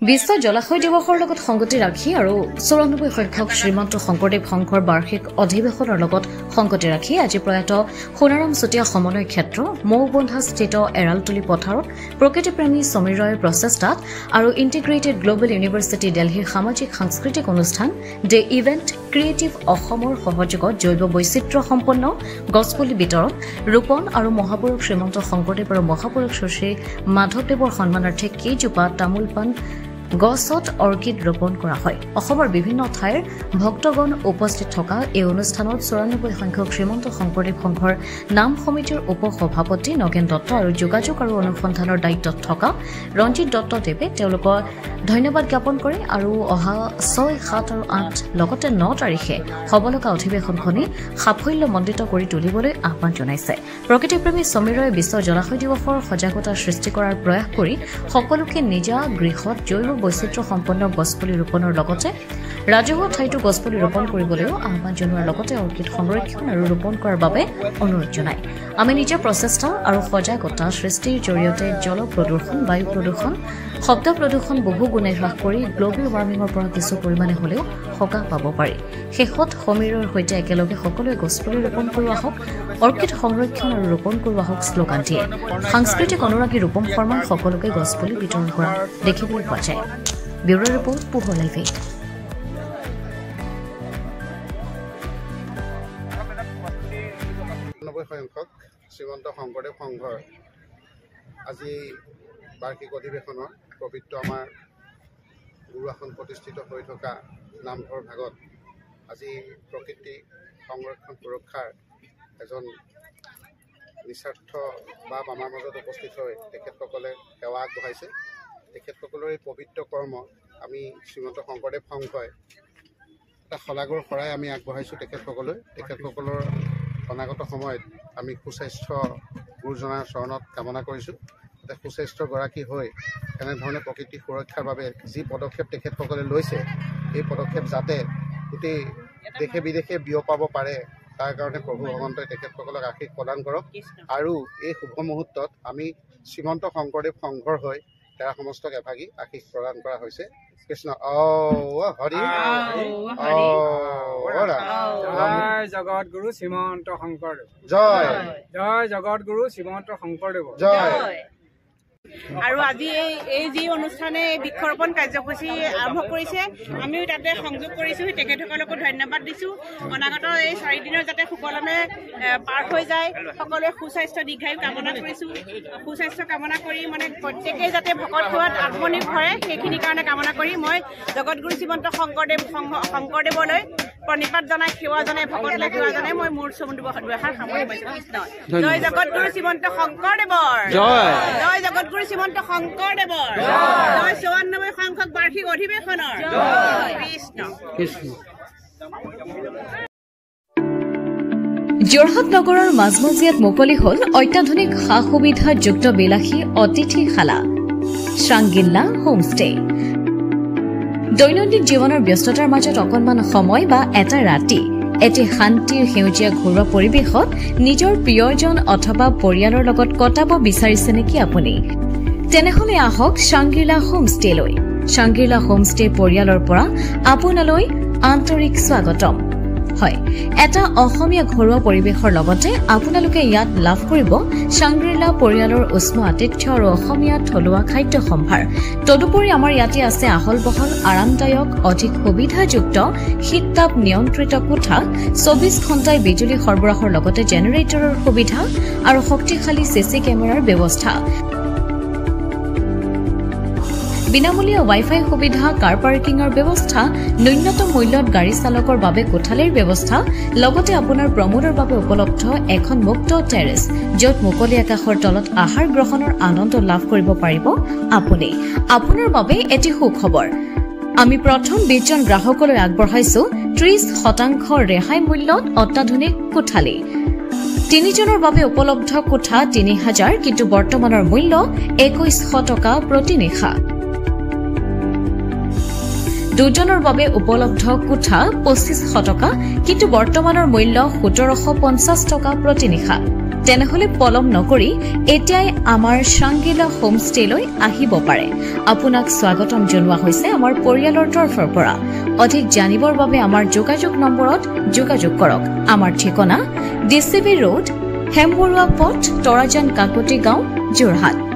বিশ্ব জলাশয় দিৱসৰ লগত সংগতি ৰাখি আৰু 94 সংখ্যক শ্ৰীমন্ত শংকৰদেৱ সংঘৰ বাৰ্ষিক অধিৱেশনৰ লগত সংগতি ৰাখি আজি প্ৰয়াত সোণাৰাম চুতীয়া সমন্বয় ক্ষেত্ৰ মৌবন্ধাস্থিত এৰালতলী পথাৰত প্ৰকৃতিপ্ৰেমী সমীৰ ৰয়ৰ প্ৰচেষ্টাত আৰু ইণ্টিগ্ৰেটেড গ্লোবেল ইউনিভাৰ্চিটি দিল্লীৰ সামাজিক সাংস্কৃতিক অনুষ্ঠান ডে ইভেণ্ট ক্ৰিয়েটিভ অসমৰ সহযোগত জৈৱ বৈচিত্ৰ্য সম্পন্ন গছপুলি বিতৰণ ৰোপণ আৰু মহাপুৰুষ শ্ৰীমন্ত শংকৰদেৱ আৰু মহাপুৰুষ শ্ৰী মাধৱদেৱৰ সন্মানাৰ্থে কেইজোপা তামোল পাণ গছত অৰ্কিড ৰোপণ কৰা হয় অসমৰ বিভিন্ন ঠাইৰ ভক্তগণ উপস্থিত থকা এই অনুষ্ঠানত 94 সংখ্যক শ্ৰীমন্ত শংকৰদেৱ সংঘৰ নাম সমিতিৰ উপসভাপতি নগেন দত্ত আৰু যোগাযোগ আৰু অনুসন্ধানৰ দায়িত্বত থকা ৰঞ্জিত দত্তদেৱে তেওঁলোকৰ ধন্যবাদ জ্ঞাপন কৰে আৰু অহা 6, 7 আৰু 8 লগতে 9 তাৰিখে হ'ব লগা অধিৱেশনখনি সাফল্যমণ্ডিত কৰি তুলিবলৈ আহ্বান জনাইছে প্ৰকৃতিপ্ৰেমী সমীৰ ৰয়ে বিশ্ব জলাশয় দিৱসৰ সজাগতা সৃষ্টি কৰাৰ প্ৰয়াস কৰি সকলোকে নিজা গৃহত জৈৱ বৈচিত্ৰ্য সম্পন্ন গছপুলি ৰোপণৰ লগতে ৰাজহুৱা ঠাইতো গছপুলি ৰোপণ কৰিবলৈও আহ্বান জনোৱাৰ লগতে অৰ্কিড সংৰক্ষণ আৰু ৰোপণ কৰাৰ বাবে অনুৰোধ জনায় আমি নিজে প্ৰচেষ্টা আৰু সজাগতা সৃষ্টিৰ জৰিয়তে জল প্ৰদূষণ বায়ু প্ৰদূষণ শব্দ প্ৰদূষণ বহু গুণে হ্ৰাস কৰি গ্লোবেল ৱাৰ্মিঙৰ পৰা কিছু পৰিমাণে হ'লেও সকাহ পাব পাৰি শেষত সমীৰৰ সৈতে একেলগে সকলোৱে গছপুলি ৰোপণ কৰোৱা হওক অৰ্কিড সংৰক্ষণ আৰু ৰোপণ কৰোৱা হওক শ্লোগান দিয়ে সাংস্কৃতিক অনুৰাগী ৰূপম শৰ্মাই সকলোকে গছপুলি বিতৰণ কৰা দেখিবলৈ পোৱা যায় ব্যুৰো ৰিপৰ্ট পোহৰ লাইভে সংখ্যক শ্ৰীমন্ত শংকৰদেৱ সংঘৰ আজি বাৰ্ষিক অধিৱেশনৰ পবিত্ৰ আমাৰ গুৰুআসন প্ৰতিষ্ঠিত হৈ থকা নামঘৰ ভাগত আজি প্ৰকৃতি সংৰক্ষণ সুৰক্ষাৰ এজন নিস্বাৰ্থ বাপ আমাৰ মাজত উপস্থিত হৈ তেখেতসকলে সেৱা আগবঢ়াইছে তেখেতসকলৰ এই পবিত্ৰ কৰ্ম আমি শ্ৰীমন্ত শংকৰদেৱ সংঘই এটা শলাগৰ শৰাই আমি আগবঢ়াইছোঁ তেখেতসকলৰ অনাগত সময়ত আমি সুস্বাস্থ্য গুৰুজনাৰ চৰণত কামনা কৰিছোঁ যাতে সুস্বাস্থ্যগৰাকী হৈ এনেধৰণে প্ৰকৃতি সুৰক্ষাৰ বাবে যি পদক্ষেপ তেখেতসকলে লৈছে এই পদক্ষেপ যাতে গোটেই দেশে বিদেশে বিয়পাব পাৰে তাৰ কাৰণে প্ৰভু ভগৱন্তই তেখেতসকলক আশীষ প্ৰদান কৰক আৰু এই শুভ মুহূৰ্তত আমি শ্ৰীমন্ত শংকৰদেৱ সংঘৰ হৈ তেৰা সমস্তক এভাগী আশীষ প্ৰদান কৰা হৈছে কৃষ্ণ হৰি জয় জগত গুৰু শ্ৰীমন্ত শংকৰদেৱ জয় জয় জগত গুৰু শ্ৰীমন্ত শংকৰদেৱ জয় আৰু আজি এই যি অনুষ্ঠানে বৃক্ষৰোপণ কাৰ্যসূচী আৰম্ভ কৰিছে আমিও তাতে সংযোগ কৰিছোঁ তেখেতসকলকো ধন্যবাদ দিছোঁ অনাগত এই 4 দিনৰ যাতে সুকলমে পাৰ হৈ যায় সকলোৱে সুস্বাস্থ্য দীৰ্ঘায়ু কামনা কৰিছোঁ সুস্বাস্থ্য কামনা কৰি মানে প্ৰত্যেকেই যাতে ভকত সেৱাত আত্মনিৰ্ভৰে সেইখিনিৰ কাৰণে কামনা কৰি মই জগতগুৰু শ্ৰীমন্ত শংকৰদেৱলৈ প্ৰণিপাত জনাই সেৱা জনাই ভকতলৈ সেৱা জনাই মই মোৰ দুআষাৰ সামৰিছোঁ কৃষ্ণ জয় জগতগুৰু শ্ৰীমন্ত শংকৰদেৱৰ জয় জগতগুৰু শ্ৰীমন্ত শংকৰদেৱৰ জয় 94 সংখ্যক বাৰ্ষিক অধিৱেশনৰ কৃষ্ণ যোৰহাট নগৰৰ মাজমজিয়াত মুকলি হ'ল অত্যাধুনিক সা সুবিধাযুক্ত বিলাসী অতিথিশালা শ্ৰাংগিল্লা হোমষ্টে দৈনন্দিন জীৱনৰ ব্যস্ততাৰ মাজত অকণমান সময় বা এটা ৰাতি এটি শান্তিৰ সেউজীয়া ঘৰুৱা পৰিৱেশত নিজৰ প্ৰিয়জন অথবা পৰিয়ালৰ লগত কটাব বিচাৰিছে নেকি আপুনি তেনেহলে আহক শ্ৰাংগিল্লা হোমষ্টেলৈ শ্ৰাংগিল্লা হোমষ্টে পৰিয়ালৰ পৰা আপোনালৈ আন্তৰিক স্বাগতম হয় এটা অসমীয়া ঘৰুৱা পৰিৱেশৰ লগতে আপোনালোকে ইয়াত লাভ কৰিব শ্ৰাংগিল্লা পৰিয়ালৰ উষ্ম আতিথ্য আৰু অসমীয়া থলুৱা খাদ্য সম্ভাৰ তদুপৰি আমাৰ ইয়াতে আছে আহল বহল আৰামদায়ক অধিক সুবিধাযুক্ত শীততাপ নিয়ন্ত্ৰিত কোঠা 24 ঘণ্টাই বিজুলী সৰবৰাহৰ লগতে জেনেৰেটৰৰ সুবিধা আৰু শক্তিশালী চিচি কেমেৰাৰ ব্যৱস্থা বিনামূলীয়া ৱাইফাই সুবিধা কাৰ পাৰ্কিংৰ ব্যৱস্থা ন্যূনতম মূল্যত গাড়ী চালকৰ বাবে কোঠালিৰ ব্যৱস্থা লগতে আপোনাৰ প্ৰমোদৰ বাবে উপলব্ধ এখন মুক্ত টেৰেছ য'ত মুকলি আকাশৰ তলত আহাৰ গ্ৰহণৰ আনন্দ লাভ কৰিব পাৰিব আপুনি আপোনাৰ বাবে এটি সুখবৰ আমি প্ৰথম 20 জন গ্ৰাহকলৈ আগবঢ়াইছো 30% ৰেহাই মূল্যত অত্যাধুনিক কোঠালি 3 জনৰ বাবে উপলব্ধ কোঠা 3000 কিন্তু বৰ্তমানৰ মূল্য 2100 টকা প্ৰতি নিশা 2 জনৰ বাবে উপলব্ধ কোঠা 2500 টকা কিন্তু বৰ্তমানৰ মূল্য 1750 টকা প্ৰতি নিশা তেনেহলে পলম নকৰি এতিয়াই আমাৰ শাংগিলা হোমষ্টেলৈ আহিব পাৰে। আপোনাক স্বাগতম জনোৱা হৈছে আমাৰ পৰিয়ালৰ তৰফৰ পৰা। অধিক জানিবৰ বাবে আমাৰ যোগাযোগ নম্বৰত যোগাযোগ কৰক। আমাৰ ঠিকনা DCB ৰোড, হেমবৰুৱা পথ, তৰাজান কাকতি গাঁও, যোৰহাট।